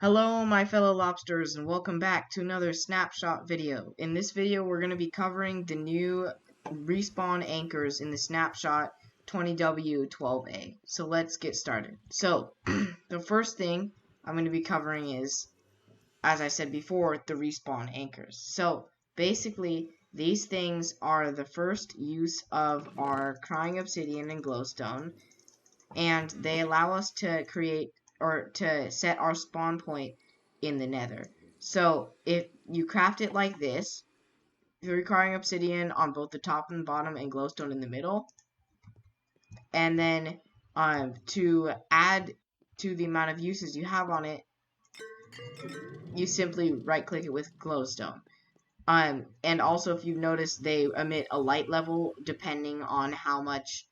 Hello my fellow lobsters and welcome back to another snapshot video. In this video we're going to be covering the new respawn anchors in the snapshot 20W12A. So let's get started. So the first thing I'm going to be covering is, as I said before, the respawn anchors. So basically these things are the first use of our crying obsidian and glowstone, and they allow us to create or to set our spawn point in the nether. So if you craft it like this, you're requiring obsidian on both the top and bottom and glowstone in the middle, and then to add to the amount of uses you have on it, you simply right click it with glowstone. And also, if you've noticed, they emit a light level depending on how much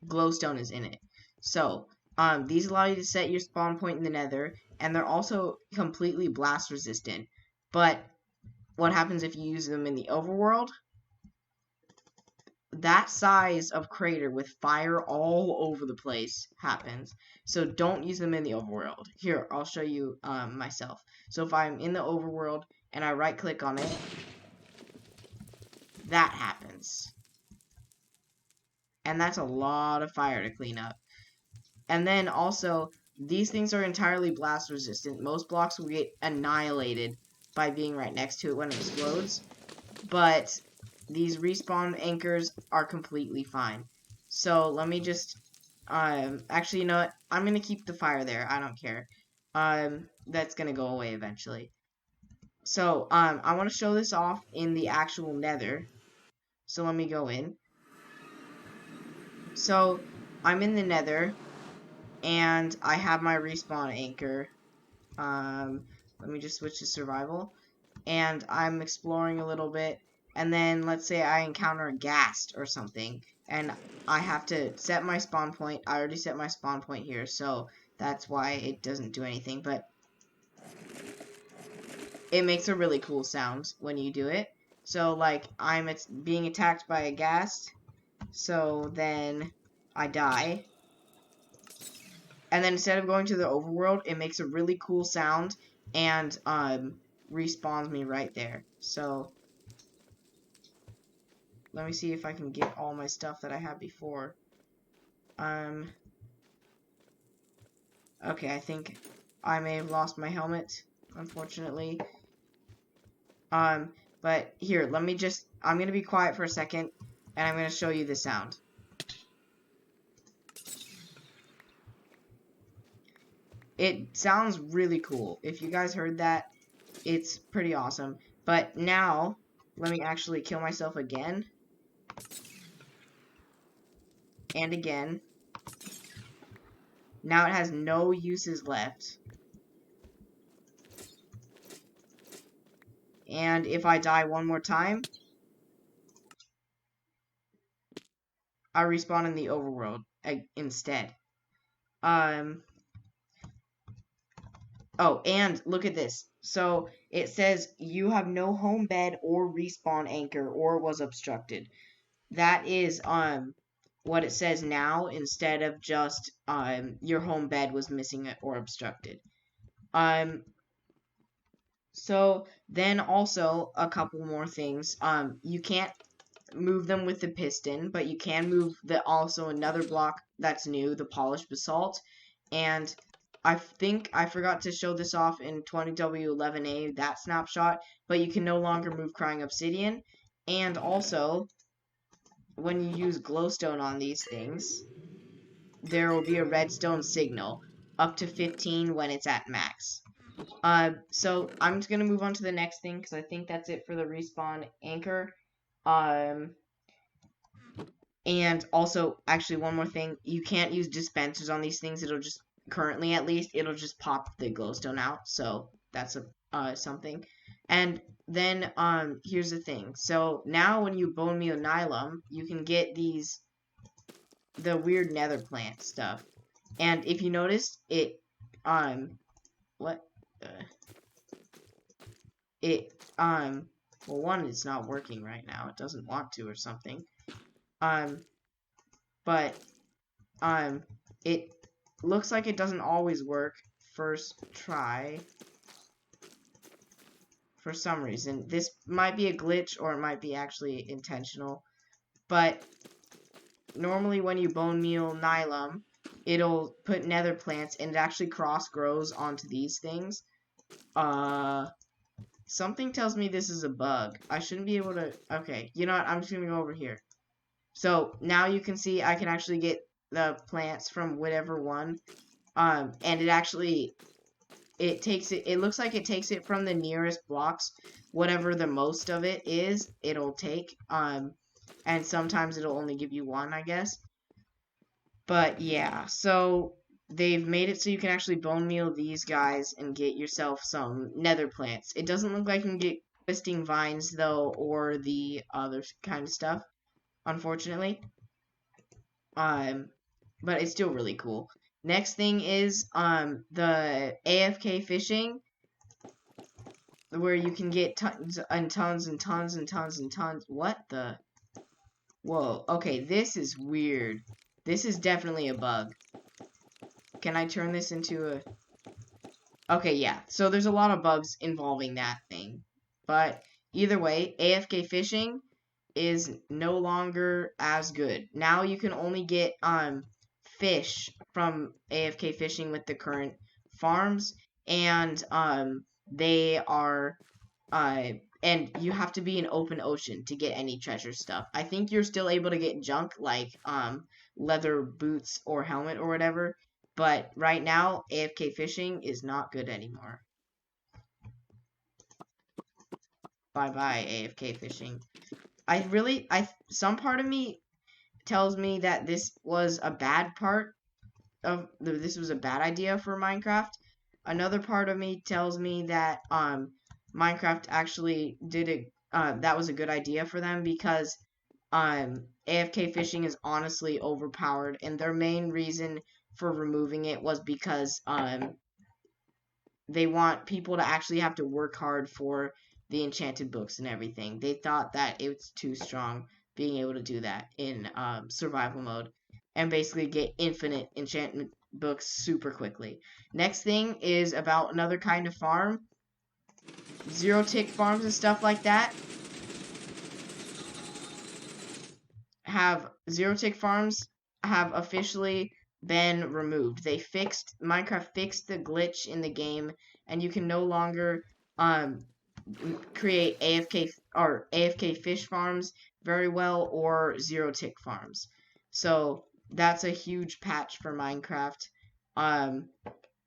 glowstone is in it. So these allow you to set your spawn point in the nether, and they're also completely blast resistant. But what happens if you use them in the overworld? That size of crater with fire all over the place happens. So don't use them in the overworld. Here, I'll show you myself. So if I'm in the overworld and I right click on it, that happens. And that's a lot of fire to clean up. And then also, these things are entirely blast resistant. Most blocks will get annihilated by being right next to it when it explodes. But these respawn anchors are completely fine. So let me just, actually, you know what? I'm going to keep the fire there. I don't care. That's going to go away eventually. So, I want to show this off in the actual nether. So let me go in. So, I'm in the nether, and I have my respawn anchor. Let me just switch to survival. And I'm exploring a little bit, and then let's say I encounter a ghast or something, and I have to set my spawn point. I already set my spawn point here, so that's why it doesn't do anything, but it makes a really cool sound when you do it. So, like, I'm being attacked by a ghast, so then I die. And then instead of going to the overworld, it makes a really cool sound and respawns me right there. So let me see if I can get all my stuff that I had before. Okay, I think I may have lost my helmet, unfortunately. But here, let me just, I'm going to be quiet for a second, and I'm going to show you the sound. It sounds really cool. If you guys heard that, it's pretty awesome. But now, let me actually kill myself again. And again. Now it has no uses left. And if I die one more time, I respawn in the overworld instead. Oh, and look at this. So it says you have no home bed or respawn anchor or was obstructed. That is what it says now, instead of just your home bed was missing or obstructed. So then also a couple more things. You can't move them with the piston, but you can move also another block that's new, the polished basalt. And I think I forgot to show this off in 20W11A, that snapshot, but you can no longer move crying obsidian. And also, when you use glowstone on these things, there will be a redstone signal, up to 15 when it's at max. So I'm just gonna move on to the next thing, because I think that's it for the respawn anchor. And also, actually, one more thing, you can't use dispensers on these things. It'll just, currently at least, it'll just pop the glowstone out, so that's a something. And then here's the thing. So now when you bone meal nylon, you can get the weird nether plant stuff. And if you notice, it well, one, it's not working right now. It doesn't want to or something. But it looks like it doesn't always work first try. For some reason. This might be a glitch or it might be actually intentional. But normally when you bone meal Nylum, it'll put nether plants and it actually cross grows onto these things. Something tells me this is a bug. I shouldn't be able to... Okay, you know what? I'm just gonna go over here. So, now you can see I can actually get the plants from whatever one. And it actually... It looks like it takes it from the nearest blocks. Whatever the most of it is, it'll take. And sometimes it'll only give you one, I guess. But, yeah. So... They've made it so you can actually bone meal these guys and get yourself some nether plants. It doesn't look like you can get twisting vines, though, or the other kind of stuff, unfortunately. But it's still really cool. Next thing is the AFK fishing, where you can get tons and tons and tons and tons and tons. What the? Whoa, okay, this is weird. This is definitely a bug. Can I turn this into a... Okay, yeah. So there's a lot of bugs involving that thing. But either way, AFK fishing is no longer as good. Now you can only get fish from AFK fishing with the current farms, and they are and you have to be in open ocean to get any treasure stuff. I think you're still able to get junk like leather boots or helmet or whatever. But right now, AFK fishing is not good anymore. Bye-bye, AFK fishing. Some part of me tells me that this was a bad this was a bad idea for Minecraft. Another part of me tells me that, Minecraft actually that was a good idea for them because, AFK fishing is honestly overpowered, and their main reason for removing it was because they want people to actually have to work hard for the enchanted books and everything. They thought that it was too strong being able to do that in survival mode and basically get infinite enchantment books super quickly. Next thing is about another kind of farm. Zero tick farms and stuff like that have officially been removed. Minecraft fixed the glitch in the game, and you can no longer create AFK fish farms very well or zero tick farms. So that's a huge patch for Minecraft, and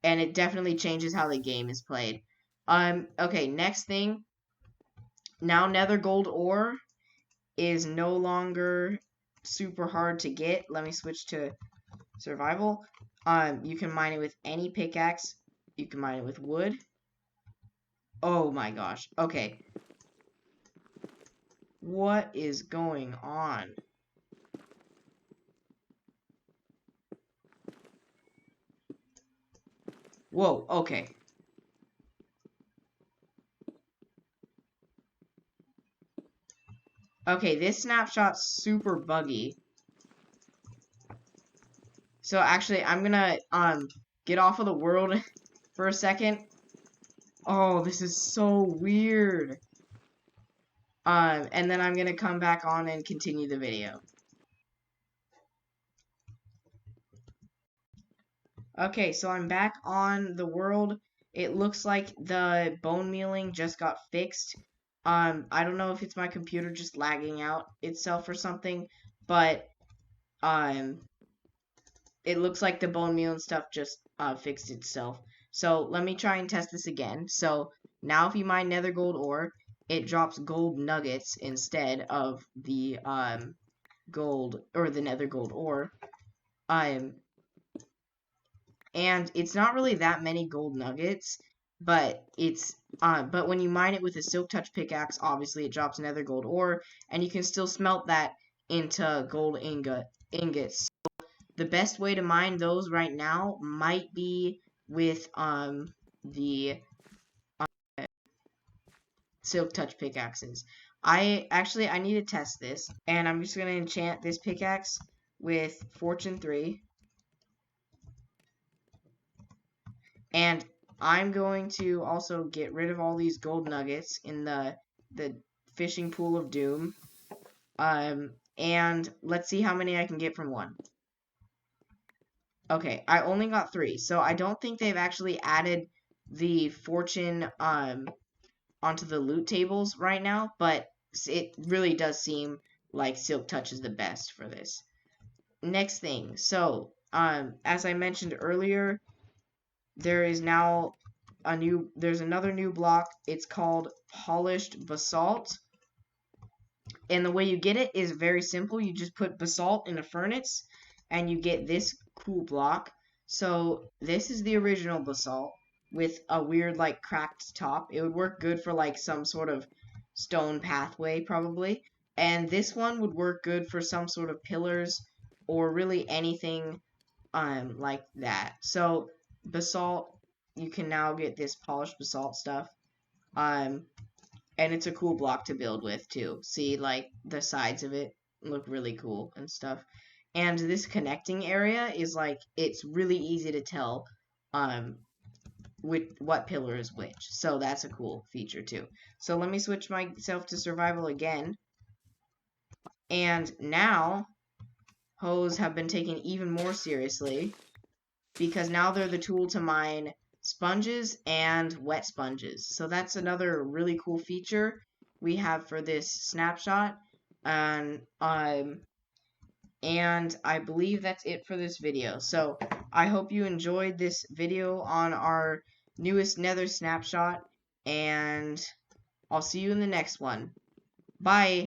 it definitely changes how the game is played. Okay, next thing. Now Nether gold ore is no longer super hard to get. Let me switch to survival. You can mine it with any pickaxe. You can mine it with wood. Oh my gosh. Okay. What is going on? Whoa, okay. Okay, this snapshot's super buggy. So actually, I'm gonna get off of the world for a second. Oh, this is so weird. And then I'm gonna come back on and continue the video. Okay, so I'm back on the world. It looks like the bone mealing just got fixed. I don't know if it's my computer just lagging out itself or something, but it looks like the bone meal and stuff just fixed itself. So let me try and test this again. So now if you mine nether gold ore, it drops gold nuggets instead of the gold or the nether gold ore. And it's not really that many gold nuggets, but it's but when you mine it with a silk touch pickaxe, obviously it drops nether gold ore, and you can still smelt that into gold ingots. So the best way to mine those right now might be with the silk touch pickaxes. I need to test this, and I'm just gonna enchant this pickaxe with Fortune 3. And I'm going to also get rid of all these gold nuggets in the fishing pool of doom. And let's see how many I can get from one. Okay, I only got 3, so I don't think they've actually added the fortune onto the loot tables right now, but it really does seem like Silk Touch is the best for this. Next thing, so as I mentioned earlier, there's another new block. It's called Polished Basalt. And the way you get it is very simple. You just put basalt in a furnace and you get this cool block. So this is the original basalt with a weird like cracked top. It would work good for like some sort of stone pathway probably. And this one would work good for some sort of pillars or really anything like that. So basalt, you can now get this polished basalt stuff. And it's a cool block to build with, too. See, like, the sides of it look really cool and stuff. And this connecting area is, like, it's really easy to tell what pillar is which. So that's a cool feature, too. So let me switch myself to survival again. And now, hoes have been taken even more seriously, because now they're the tool to mine sponges and wet sponges. So that's another really cool feature we have for this snapshot. And I believe that's it for this video. So I hope you enjoyed this video on our newest Nether snapshot, and I'll see you in the next one. Bye!